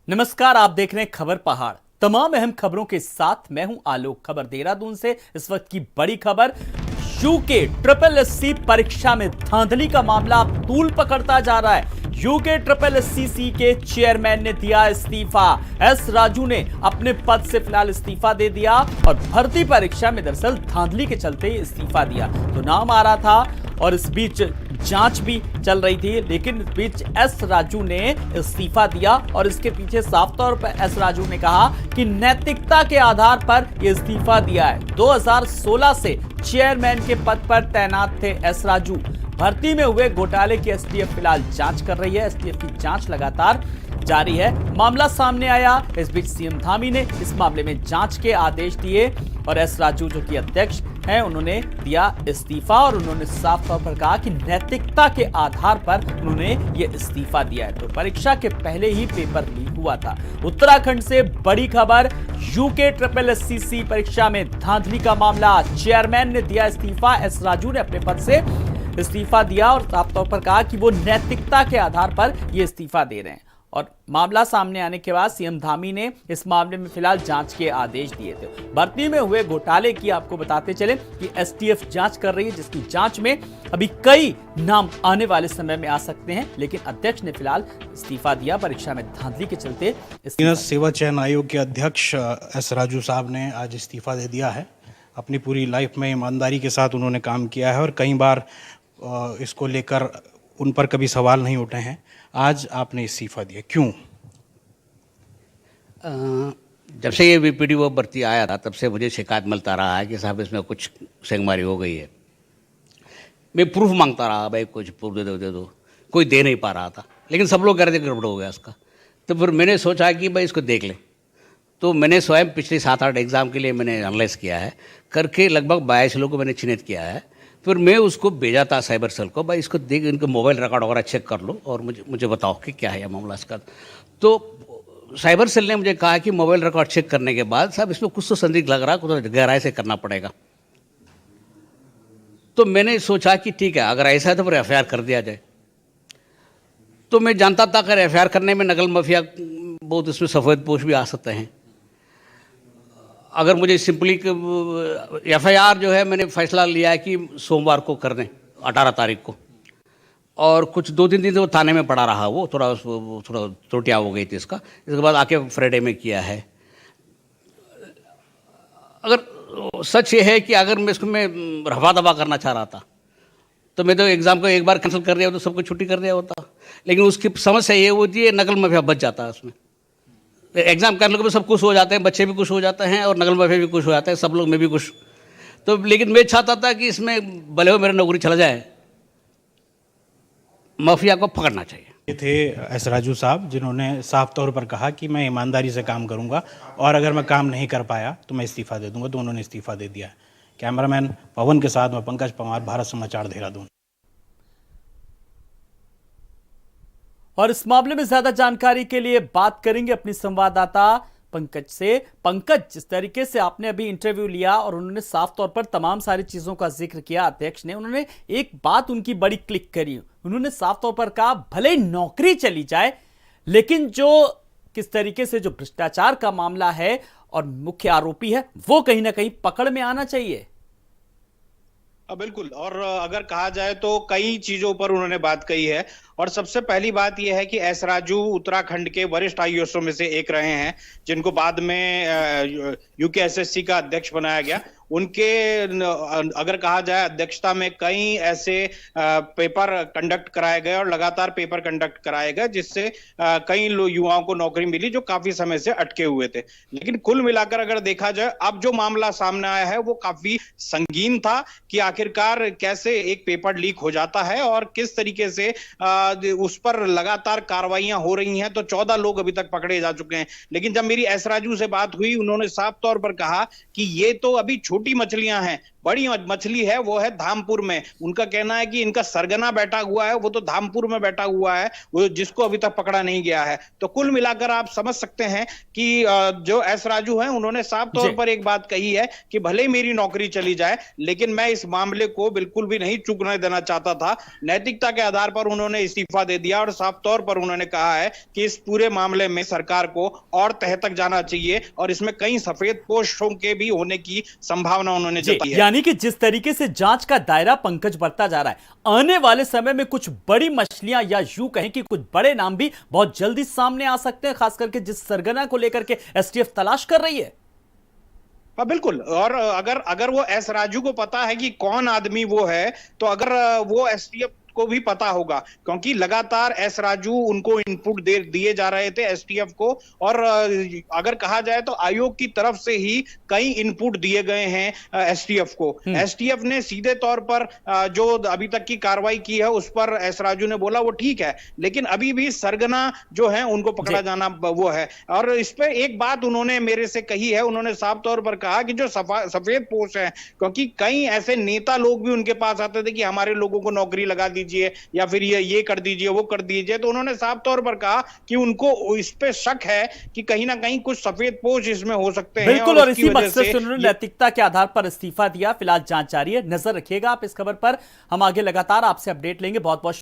नमस्कार, आप देख रहे हैं खबर पहाड़। तमाम अहम खबरों के साथ मैं हूं आलोक। खबर देहरादून से इस वक्त की बड़ी खबर। यूके ट्रिपल एससी परीक्षा में धांधली का मामला अब तूल पकड़ता जा रहा है। यूके ट्रिपल एससी के चेयरमैन ने दिया इस्तीफा। एस राजू ने अपने पद से फिलहाल इस्तीफा दे दिया और भर्ती परीक्षा में दरअसल धांधली के चलते इस्तीफा दिया। तो नाम आ रहा था और इस बीच जांच भी चल रही थी, लेकिन इस बीच एस राजू ने इस्तीफा दिया और इसके पीछे साफ तौर पर एस राजू ने कहा कि नैतिकता के आधार पर यह इस्तीफा दिया है। 2016 से चेयरमैन के पद पर तैनात थे एस राजू। भर्ती में हुए घोटाले की एसटीएफ फिलहाल जांच कर रही है। एसटीएफ की जांच लगातार जारी है। मामला सामने आया, इस बीच सीएम धामी ने इस मामले में जांच के आदेश दिए और एस राजू जो कि अध्यक्ष हैं, उन्होंने दिया इस्तीफा और उन्होंने साफ तौर पर कहा कि नैतिकता के आधार पर उन्होंने ये इस्तीफा दिया है। तो परीक्षा के पहले ही पेपर लीक हुआ था। उत्तराखंड से बड़ी खबर, यूके ट्रिपल एससी परीक्षा में धांधली का मामला। चेयरमैन ने दिया इस्तीफा। एस राजू ने अपने पद से इस्तीफा दिया और साफ तौर पर कहा कि वो नैतिकता के आधार पर यह इस्तीफा दे रहे हैं। और मामला सामने आने के बाद सीएम धामी ने इस मामले में फिलहाल जांच के आदेश दिए थे। भर्ती में हुए घोटाले की आपको बताते चले कि एसटीएफ जांच कर रही है, जिसकी जांच में अभी कई नाम आने वाले समय में आ सकते हैं, लेकिन अध्यक्ष ने फिलहाल इस्तीफा दिया। परीक्षा में धांधली के चलते सेवा चयन आयोग के अध्यक्ष एस राजू साहब ने आज इस्तीफा दे दिया है। अपनी पूरी लाइफ में ईमानदारी के साथ उन्होंने काम किया है और कई बार इसको लेकर उन पर कभी सवाल नहीं उठे हैं। आज आपने इस्तीफा दिया, क्यों? जब से ये वीपीडीओ भर्ती आया था तब से मुझे शिकायत मिलता रहा है कि साहब इसमें कुछ सेंधमारी हो गई है। मैं प्रूफ मांगता रहा, भाई कुछ प्रूफ दे दो। कोई दे नहीं पा रहा था, लेकिन सब लोग कह रहे थे गड़बड़ हो गया उसका। तो फिर मैंने सोचा कि भाई इसको देख लें। तो मैंने स्वयं पिछले 7-8 एग्ज़ाम के लिए मैंने एनालाइज किया है, करके लगभग 22 लोगों को मैंने चिन्हित किया है। फिर मैं उसको भेजा था साइबर सेल को, भाई इसको देख, इनके मोबाइल रिकॉर्ड वगैरह चेक कर लो और मुझे बताओ कि क्या है यह मामला इसका। तो साइबर सेल ने मुझे कहा कि मोबाइल रिकॉर्ड चेक करने के बाद साहब इसमें कुछ तो संदिग्ध लग रहा है, कुछ गहराई से करना पड़ेगा। तो मैंने सोचा कि ठीक है, अगर ऐसा है तो फिर एफआईआर कर दिया जाए। तो मैं जानता था कि एफआईआर करने में नकल माफिया बहुत इसमें सफ़ेद पोश भी आ सकते हैं। अगर मुझे सिंपली एफआईआर जो है, मैंने फैसला लिया है कि सोमवार को कर दें, 18 तारीख को। और कुछ 2-3 दिन से वो थाने में पड़ा रहा, वो थोड़ा त्रुटियाँ हो गई थी इसके बाद आके फ्राइडे में किया है। अगर सच ये है कि अगर मैं इसको रफा दफा करना चाह रहा था तो मैं तो एग्ज़ाम को एक बार कैंसिल कर दिया होता, सबको छुट्टी कर दिया होता। लेकिन उसकी समस्या ये होती है, नकल माफिया बच जाता है उसमें। एग्जाम करने को सब खुश हो जाते हैं, बच्चे भी खुश हो जाते हैं और नकल माफिया भी खुश हो जाते हैं, सब लोग, मैं भी खुश। तो लेकिन मैं चाहता था कि इसमें भले हो मेरा नौकरी चला जाए, माफिया को पकड़ना चाहिए। ये थे एस राजू साहब, जिन्होंने साफ तौर पर कहा कि मैं ईमानदारी से काम करूंगा और अगर मैं काम नहीं कर पाया तो मैं इस्तीफा दे दूंगा। तो उन्होंने इस्तीफा दे दिया। कैमरामैन पवन के साथ मैं पंकज पंवार, भारत समाचार, देहरादून। और इस मामले में ज्यादा जानकारी के लिए बात करेंगे अपनी संवाददाता पंकज से। पंकज, जिस तरीके से आपने अभी इंटरव्यू लिया और उन्होंने साफ तौर पर तमाम सारी चीजों का जिक्र किया, अध्यक्ष ने, उन्होंने एक बात उनकी बड़ी क्लिक करी। उन्होंने साफ तौर पर कहा भले ही नौकरी चली जाए, लेकिन जो किस तरीके से जो भ्रष्टाचार का मामला है और मुख्य आरोपी है, वो कहीं ना कहीं पकड़ में आना चाहिए। बिल्कुल। और अगर कहा जाए तो कई चीजों पर उन्होंने बात कही है और सबसे पहली बात यह है कि एस राजू उत्तराखंड के वरिष्ठ आईएएसओ में से एक रहे हैं, जिनको बाद में यूके एसएससी का अध्यक्ष बनाया गया। उनके अगर कहा जाए अध्यक्षता में कई ऐसे पेपर कंडक्ट कराए गए और लगातार पेपर कंडक्ट कराए गए, जिससे कई युवाओं को नौकरी मिली जो काफी समय से अटके हुए थे। लेकिन कुल मिलाकर अगर देखा जाए, अब जो मामला सामने आया है वो काफी संगीन था कि आखिरकार कैसे एक पेपर लीक हो जाता है और किस तरीके से उस पर लगातार कार्रवाइयां हो रही हैं। तो 14 लोग अभी तक पकड़े जा चुके हैं। लेकिन जब मेरी एस राजू से बात हुई, उन्होंने साफ तौर पर कहा कि ये तो अभी छोटी मछलियां हैं, बड़ी मछली है वो है धामपुर में। उनका कहना है कि इनका सरगना बैठा हुआ है, वो तो धामपुर में बैठा हुआ है, वो जिसको अभी तक पकड़ा नहीं गया है। तो कुल मिलाकर आप समझ सकते हैं कि जो एस राजू हैं उन्होंने साफ तौर पर एक बात कही है कि भले ही मेरी नौकरी चली जाए, लेकिन मैं इस मामले को बिल्कुल भी नहीं चूकने देना चाहता था। नैतिकता के आधार पर उन्होंने इस्तीफा दे दिया और साफ तौर पर उन्होंने कहा है कि इस पूरे मामले में सरकार को और तह तक जाना चाहिए और इसमें कई सफेद पोस्टों के भी होने की संभावना उन्होंने जताई है। यानी कि जिस तरीके से जांच का दायरा पंकज बढ़ता जा रहा है, आने वाले समय में कुछ बड़ी मछलियां या यूं कहें कि कुछ बड़े नाम भी बहुत जल्दी सामने आ सकते हैं, खास करके जिस सरगना को लेकर के एसटीएफ तलाश कर रही है। हाँ बिल्कुल। और अगर वो एस राजू को पता है कि कौन आदमी वो है, तो अगर वो एसटीएफ को भी पता होगा, क्योंकि लगातार एस राजू उनको इनपुट दिए जा रहे थे एसटीएफ को। और अगर कहा जाए तो आयोग की तरफ से ही कई इनपुट दिए गए हैं एसटीएफ को। एसटीएफ ने सीधे तौर पर जो अभी तक की कार्रवाई की है उस पर एस राजू ने बोला वो ठीक है, लेकिन अभी भी सरगना जो है उनको पकड़ा जाना वो है। और इस पे एक बात उन्होंने मेरे से कही है, उन्होंने साफ तौर पर कहा कि जो सफेद पोश है, क्योंकि कई ऐसे नेता लोग भी उनके पास आते थे कि हमारे लोगों को नौकरी लगा दीजिए या फिर ये कर दीजिए वो कर दीजिए, तो उन्होंने साफ तौर पर कहा कि उनको इस पे शक है कि कहीं ना कहीं कुछ सफेद पोश इसमें हो सकते हैं। बिल्कुल, और इसी मकसद से उन्होंने नैतिकता के आधार पर इस्तीफा दिया। फिलहाल जांच जारी है, नजर रखिएगा आप इस खबर पर। हम आगे लगातार आपसे अपडेट लेंगे। बहुत बहुत